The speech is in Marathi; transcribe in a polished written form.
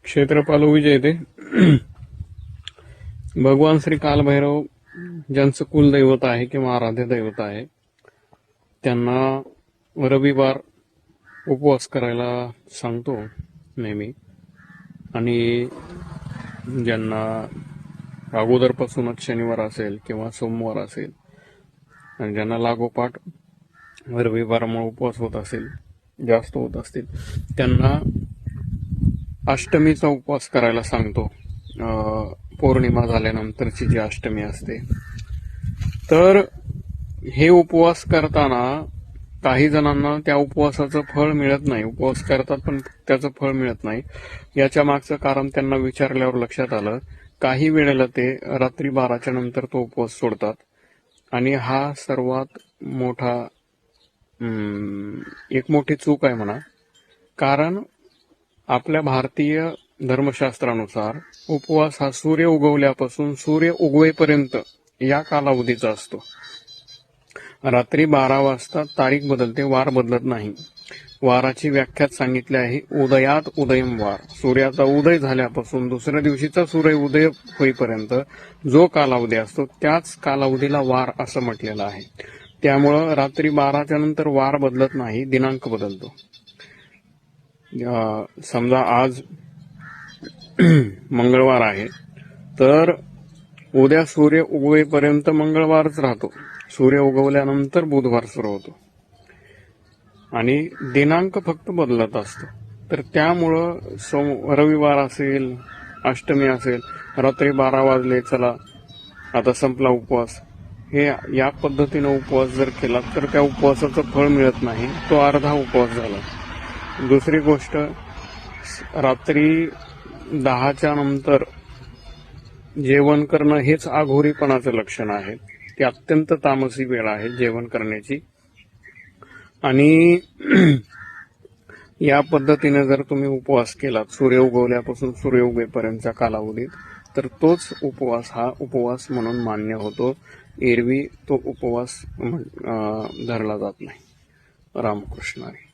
क्षेत्रपाल विजयते भगवान श्री कालभैरव ज्यांचं कुलदैवत आहे किंवा आराध्य दैवत आहे त्यांना रविवार उपवास करायला सांगतो नेहमी। आणि ज्यांना अगोदरपासूनच शनिवार असेल किंवा सोमवार असेल आणि ज्यांना लागोपाठ रविवारमुळे उपवास होत असेल, जास्त होत असतील, त्यांना अष्टमीचा उपवास करायला सांगतो। पौर्णिमा झाल्यानंतरची जी अष्टमी असते, तर हे उपवास करताना काही जणांना त्या उपवासाचं फळ मिळत नाही, उपवास करतात पण त्याचं फळ मिळत नाही। याच्या मागचं कारण त्यांना विचारल्यावर लक्षात आलं, काही वेळेला ते रात्री 12च्या नंतर तो उपवास सोडतात आणि हा सर्वात मोठा एक मोठी चूक आहे म्हणा। कारण आपल्या भारतीय धर्मशास्त्रानुसार उपवास हा सूर्य उगवल्यापासून सूर्य उगवेपर्यंत या कालावधीचा असतो। रात्री 12 वाजता तारीख बदलते, वार बदलत नाही। वाराची व्याख्यात सांगितली आहे, उदयात उदयम वार, सूर्याचा उदय झाल्यापासून दुसऱ्या दिवशीचा सूर्य उदय होईपर्यंत जो कालावधी असतो त्याच कालावधीला वार असं म्हटलेलं आहे। त्यामुळं रात्री 12च्या नंतर वार बदलत नाही, दिनांक बदलतो। समजा आज मंगळवार आहे तर उद्या सूर्य उगवेपर्यंत मंगळवारच राहतो, सूर्य उगवल्यानंतर बुधवार सुरू होतो आणि दिनांक फक्त बदलत असतो। तर त्यामुळं रविवार असेल, अष्टमी असेल, रात्री 12 वाजले, चला आता संपला उपवास, हे या पद्धतीने उपवास जर केला तर त्या उपवासाचं फळ मिळत नाही, तो अर्धा उपवास झाला। दुसरी गोष्ट, रात्री 10च्या नंतर जेवण करणं हेच आघोरीपणाचं लक्षण आहे। ती अत्यंत तामसी वेळ आहे जेवण करण्याची। आणि या पद्धतीने जर तुम्ही उपवास केलात सूर्य उगवल्यापासून सूर्य उगवेपर्यंतच्या कालावधीत, तर तोच उपवास हा उपवास म्हणून मान्य होतो। एरवी तो उपवास धरला जात नाही। रामकृष्ण हरी।